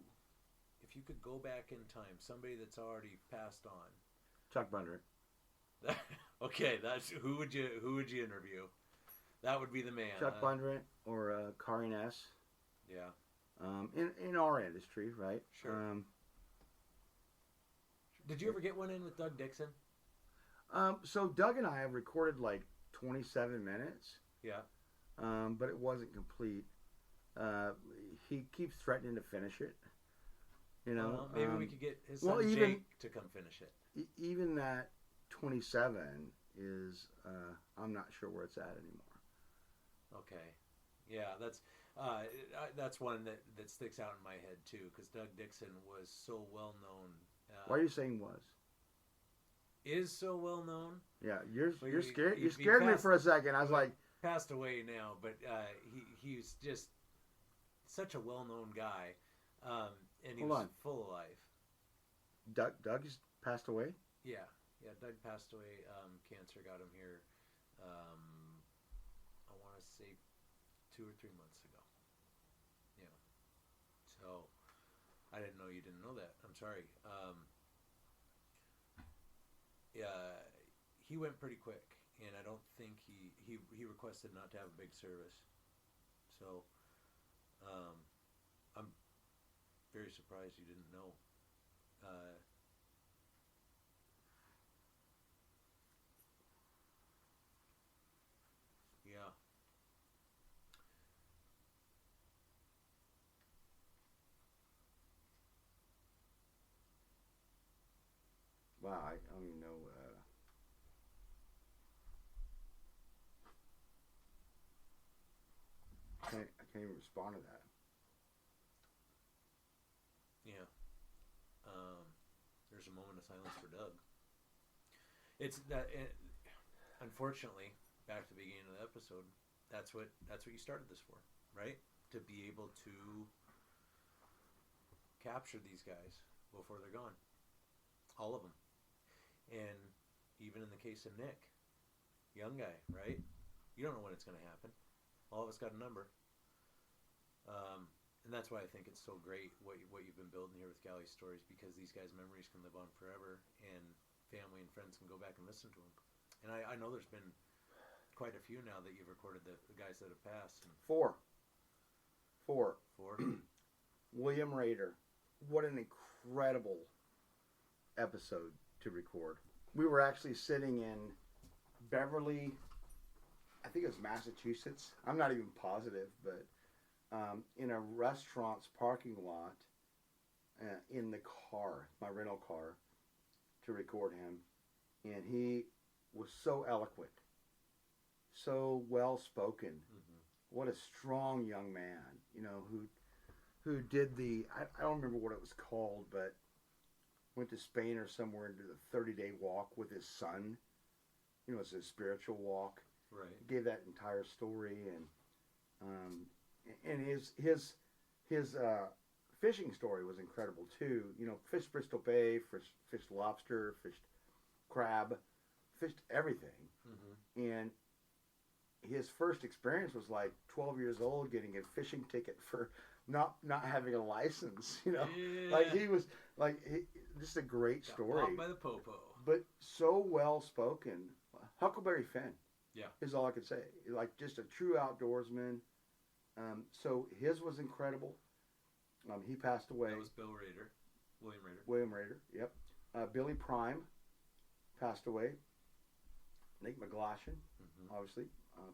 if you could go back in time, somebody that's already passed on? Chuck Bundrick. Okay, that's who would you interview? That would be the man. Chuck Bundrick or Kari Ness. Yeah. In our industry, right? Sure. Did you ever get one in with Doug Dixon? So Doug and I have recorded like 27 minutes. Yeah. But it wasn't complete. He keeps threatening to finish it. You know. Well, maybe we could get his son Jake to come finish it. Even that 27 is, I'm not sure where it's at anymore. Okay. Yeah, that's one that sticks out in my head too, because Doug Dixon was so well known. Why are you saying was? Is so well known. Yeah, you're scared. You scared me for a second. I was like, passed away now, but he's just such a well known guy, and he was full of life. Doug has passed away. Yeah. Doug passed away. Cancer got him here. I want to say 2 or 3 months ago. Yeah. So I didn't know you didn't know that. I'm sorry. He went pretty quick, and I don't think he requested not to have a big service. So I'm very surprised you didn't know. Yeah. Wow, I don't even know. I can't even respond to that. Yeah. There's a moment of silence for Doug. It's that. Unfortunately, back to the beginning of the episode, that's what you started this for, right? To be able to capture these guys before they're gone, all of them, and even in the case of Nick, young guy, right? You don't know when it's going to happen. All of us got a number, and that's why I think it's so great what you've been building here with Galley Stories, because these guys' memories can live on forever, and family and friends can go back and listen to them. And I know there's been quite a few now that you've recorded the guys that have passed. And Four. William Rader. What an incredible episode to record. We were actually sitting in Beverly, I think it was Massachusetts. I'm not even positive, but in a restaurant's parking lot in the car, my rental car, to record him. And he was so eloquent, so well spoken. mm-hmm. What a strong young man, you know, who did the, I don't remember what it was called, but went to Spain or somewhere and did a 30-day walk with his son. You know, it's a spiritual walk. Right. Gave that entire story, and his fishing story was incredible too. You know, fished Bristol Bay, fished lobster, fished crab, fished everything. Mm-hmm. And his first experience was like 12 years old, getting a fishing ticket for not having a license. You know, Yeah. like he was like this is a great Got story, popped by the popo. but so well spoken. Huckleberry Finn. Yeah. Is all I could say. Like just a true outdoorsman. So his was incredible. He passed away. That was William Rader. William Rader. Yep. Billy Prime passed away. Nate McGlashan, Mm-hmm. obviously,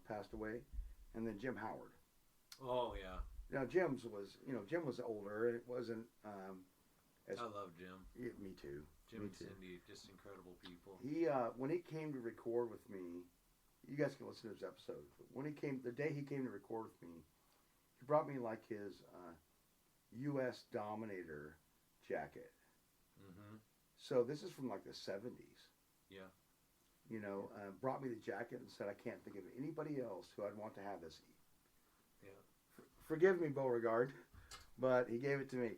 passed away, and then Jim Howard. Oh yeah. Now Jim was older, and it wasn't as. I love Jim. Yeah, me too. Jim Me and too. Cindy, just incredible people. He when he came to record with me, you guys can listen to his episode. When the day he came to record with me, he brought me like his U.S. Dominator jacket. Mm-hmm. So this is from like the 70s. Yeah. You know, brought me the jacket and said, I can't think of anybody else who I'd want to have this. Yeah. Forgive me, Beauregard, but he gave it to me.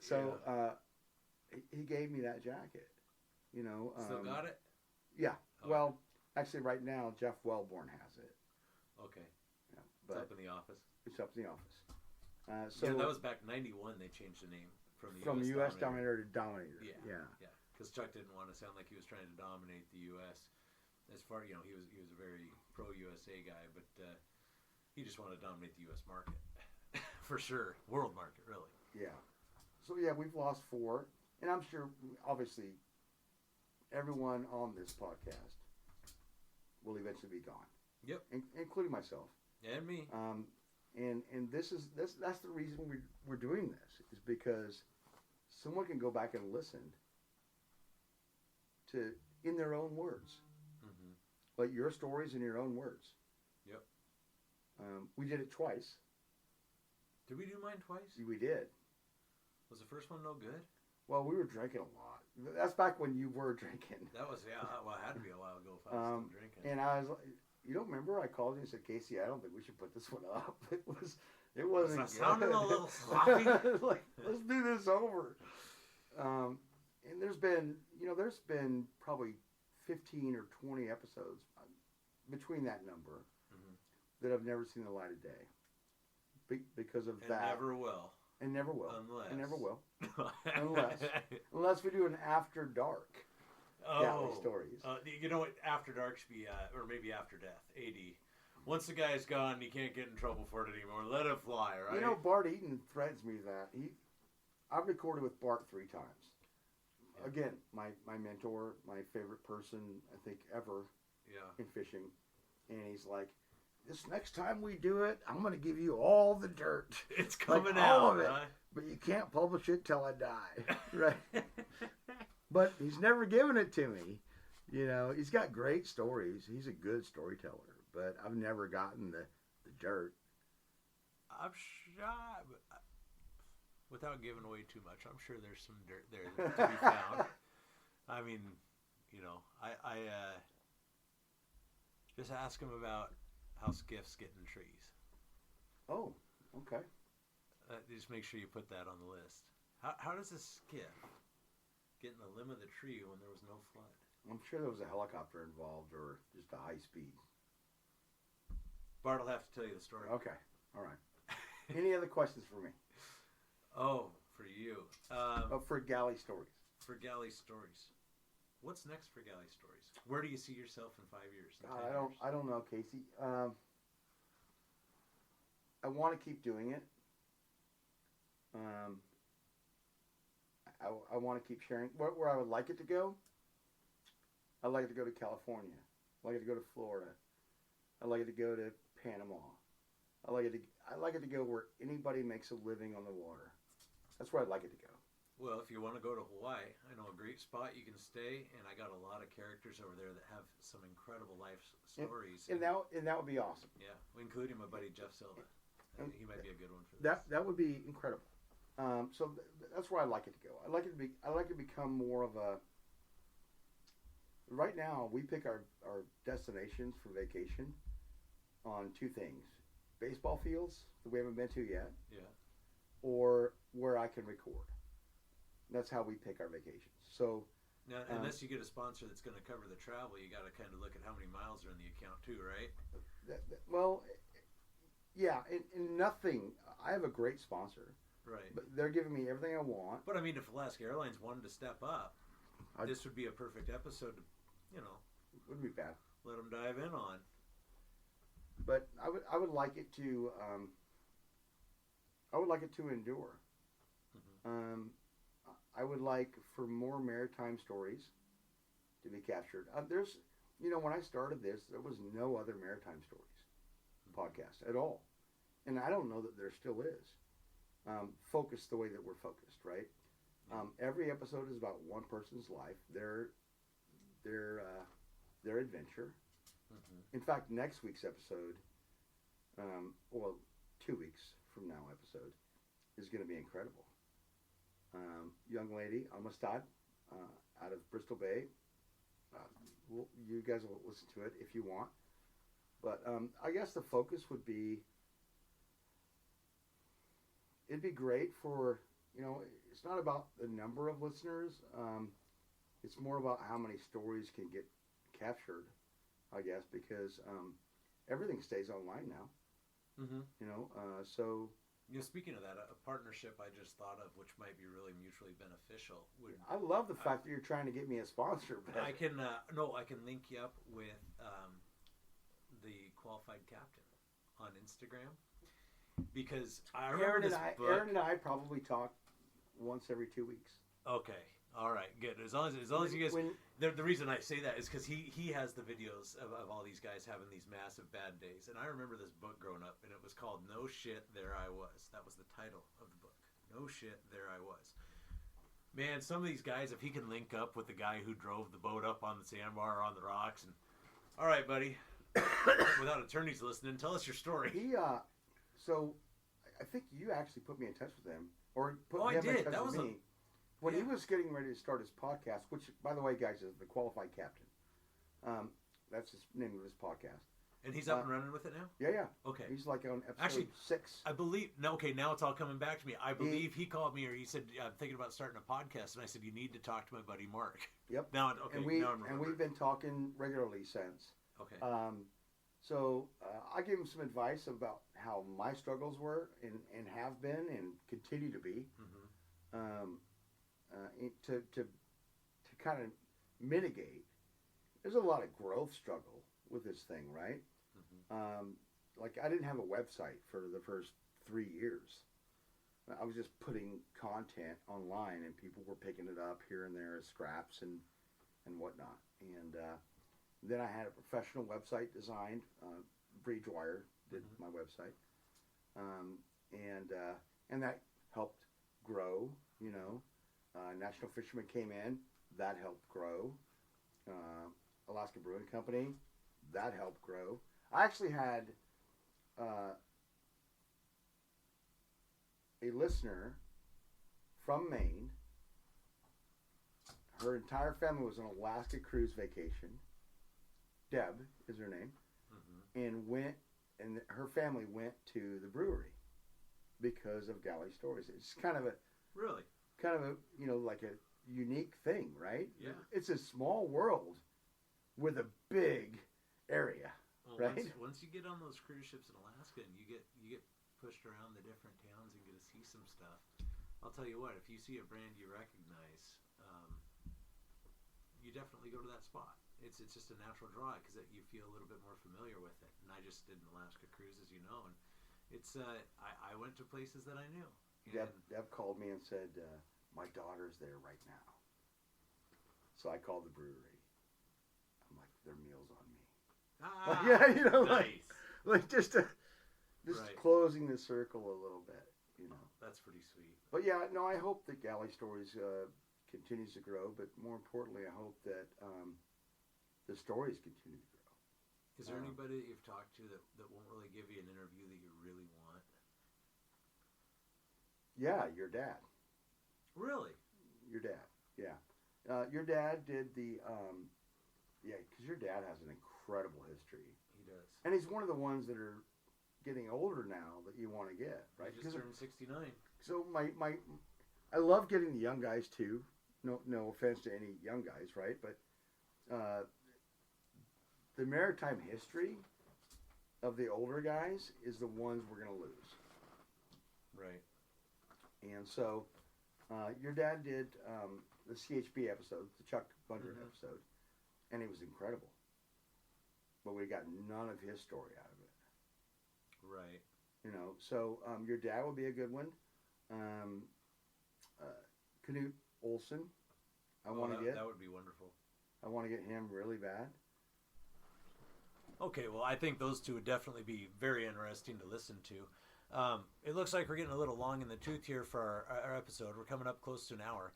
So he gave me that jacket. You know. Still got it? Yeah. Oh. Well, actually, right now, Jeff Wellborn has it. Okay. Yeah, It's up in the office. It's up in the office. So that was back in '91. They changed the name from the U.S. Dominator to Dominator. Yeah. Because Chuck didn't want to sound like he was trying to dominate the U.S. As far, you know, he was a very pro-USA guy, but he just wanted to dominate the U.S. market for sure, world market, really. Yeah. So yeah, we've lost 4, and I'm sure, obviously, everyone on this podcast will eventually be gone. Yep. Including myself. And me. And that's the reason we're doing this, is because someone can go back and listen to in their own words, like your stories in your own words. Yep. We did it twice. Did we do mine twice? We did. Was the first one no good? Well, we were drinking a lot. That's back when you were drinking. That was, well, it had to be a while ago if I was still drinking. And I was like, you don't remember? I called you and said, Casey, I don't think we should put this one up. It wasn't good. Sounding a little sloppy. Like, let's do this over. And there's been probably 15 or 20 episodes between that number that have never seen the light of day because of that. And never will. And never will. Unless. And never will. Unless we do an after dark. Galley Stories. You know what? After dark should be, or maybe after death. AD. Once the guy's gone, you can't get in trouble for it anymore. Let it fly, right? You know, Bart Eaton threads me that I've recorded with Bart 3 times. Yeah. Again, my mentor, my favorite person I think ever. In fishing, and he's like, this next time we do it, I'm going to give you all the dirt. It's coming like, out, all of it, huh? but you can't publish it till I die, right? But he's never given it to me. You know, he's got great stories. He's a good storyteller, but I've never gotten the dirt. I'm shy, but without giving away too much, I'm sure there's some dirt there to be found. I mean, you know, I just ask him about how skiffs get in trees. Oh, okay. Just make sure you put that on the list. How does a skiff get in the limb of the tree when there was no flood? I'm sure there was a helicopter involved or just a high speed. Bart will have to tell you the story. Okay, all right. Any other questions for me? Oh, for you. For Galley Stories. For Galley Stories. What's next for Galley Stories? Where do you see yourself in 5 years? I don't know, Casey. I want to keep doing it. I want to keep sharing. Where I would like it to go, I'd like it to go to California. I'd like it to go to Florida. I'd like it to go to Panama. I'd like it to go where anybody makes a living on the water. That's where I'd like it to go. Well, if you want to go to Hawaii, I know a great spot you can stay, and I got a lot of characters over there that have some incredible life stories. And that would be awesome. Yeah, including my buddy Jeff Silva. He might be a good one for this. That would be incredible. So that's where I'd like it to go. I'd like it to become more of a. Right now, we pick our destinations for vacation on 2 things: baseball fields that we haven't been to yet, or where I can record. That's how we pick our vacations. So now, unless you get a sponsor that's going to cover the travel, you got to kind of look at how many miles are in the account too, right? Yeah, and nothing. I have a great sponsor. Right. But they're giving me everything I want. But I mean, if Alaska Airlines wanted to step up, this would be a perfect episode to, it wouldn't be bad. Let them dive in on. But I would like it to. I would like it to endure. Mm-hmm. I would like for more maritime stories to be captured. There's, when I started this, there was no other maritime stories podcast at all, and I don't know that there still is. Focused the way that we're focused, right? Every episode is about one person's life, their adventure, In fact, next week's episode, 2 weeks from now episode, is going to be incredible. Young lady, Amistad, out of Bristol Bay. You guys will listen to it if you want. But I guess the focus would be, it'd be great for, it's not about the number of listeners. It's more about how many stories can get captured, I guess, because everything stays online now. So... speaking of that, a partnership I just thought of, which might be really mutually beneficial. I love the fact that you're trying to get me a sponsor. But I can link you up with the qualified captain on Instagram, because I remember book. Aaron and I probably talk once every 2 weeks. Okay. All right, good. As long as you guys, the reason I say that is because he has the videos of all these guys having these massive bad days, and I remember this book growing up, and it was called "No Shit, There I Was." That was the title of the book. No shit, there I was. Man, some of these guys, if he can link up with the guy who drove the boat up on the sandbar or on the rocks, and all right, buddy, without attorneys listening, tell us your story. So I think you actually put me in touch with him, or put I him did. in touch That with was me. When he was getting ready to start his podcast, which, by the way, guys, is the Qualified Captain. That's the name of his podcast. And he's up and running with it now? Yeah. Okay. He's like on episode 6. I believe... No, okay, now it's all coming back to me. I believe he called me, or he said, I'm thinking about starting a podcast, and I said, you need to talk to my buddy Mark. Yep. Now I'm and we've been talking regularly since. Okay. So I gave him some advice about how my struggles were and have been and continue to be. To kind of mitigate. There's a lot of growth struggle with this thing, right? Like I didn't have a website for the first 3 years. I was just putting content online, and people were picking it up here and there as scraps and whatnot. And then I had a professional website designed. Bridgewire did my website, and that helped grow. National Fisherman came in, that helped grow. Alaska Brewing Company, that helped grow. I actually had a listener from Maine. Her entire family was on an Alaska cruise vacation. Deb is her name, and her family went to the brewery because of Galley Stories. It's kind of a like a unique thing, right? Yeah. It's a small world with a big area, right? Once you get on those cruise ships in Alaska and you get pushed around the different towns and get to see some stuff, I'll tell you what, if you see a brand you recognize, you definitely go to that spot. It's just a natural draw because you feel a little bit more familiar with it. And I just did an Alaska cruise, as you know, and it's I went to places that I knew. Deb called me and said, my daughter's there right now. So I called the brewery. I'm like, their meal's on me. Nice. like just closing the circle a little bit, That's pretty sweet. But yeah, no, I hope that Galley Stories continues to grow, but more importantly, I hope that the stories continue to grow. Is there anybody that you've talked to that won't really give you an interview that you really want? Yeah, your dad. Really? Your dad, yeah. Your dad did the, because your dad has an incredible history. He does. And he's one of the ones that are getting older now that you want to get, right? He just turned 69. So I love getting the young guys too. No offense to any young guys, right? But the maritime history of the older guys is the ones we're going to lose. Right. And so your dad did the CHB episode, the Chuck Bundred episode, and it was incredible. But we got none of his story out of it. Right. So your dad would be a good one. Knut Olson, I want to get. That would be wonderful. I want to get him really bad. Okay, well, I think those two would definitely be very interesting to listen to. It looks like we're getting a little long in the tooth here for our episode. We're coming up close to an hour.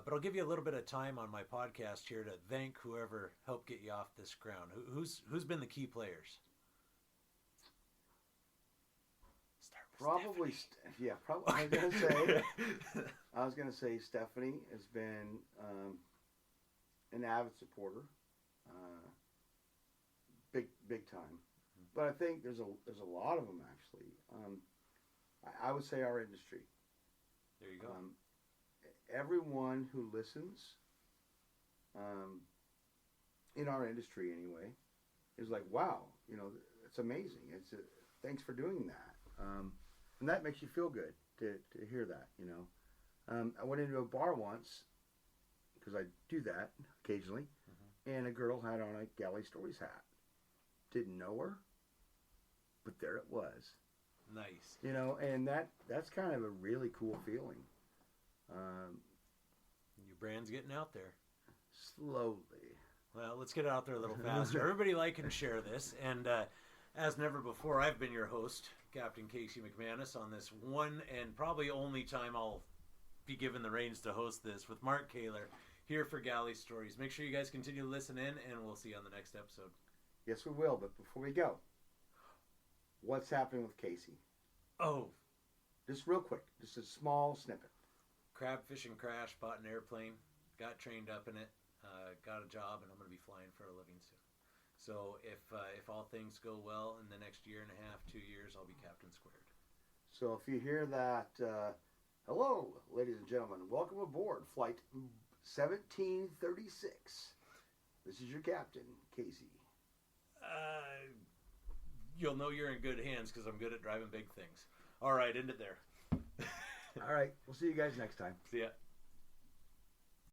But I'll give you a little bit of time on my podcast here to thank whoever helped get you off this ground. Who's been the key players? Probably, probably. I was gonna say Stephanie has been an avid supporter, big time. Mm-hmm. But I think there's a lot of them actually. I would say our industry. There you go. Everyone who listens, in our industry anyway, is like, wow, it's amazing. Thanks for doing that. And that makes you feel good to hear that, I went into a bar once, because I do that occasionally, and a girl had on a Galley Stories hat. Didn't know her, but there it was. Nice. And that's kind of a really cool feeling. Your brand's getting out there. Slowly. Well, let's get it out there a little faster. Everybody like and share this. And as never before, I've been your host, Captain Casey McManus, on this one and probably only time I'll be given the reins to host this with Mark Kaler here for Galley Stories. Make sure you guys continue to listen in, and we'll see you on the next episode. Yes, we will. But before we go, what's happening with Casey? Oh. Just real quick. Just a small snippet. Crab fishing crash, bought an airplane, got trained up in it, got a job, and I'm going to be flying for a living soon. So if all things go well in the next year and a half, 2 years, I'll be Captain Squared. So if you hear that, hello, ladies and gentlemen, welcome aboard Flight 1736. This is your captain, Casey. You'll know you're in good hands because I'm good at driving big things. All right, end it there. All right, we'll see you guys next time. See ya.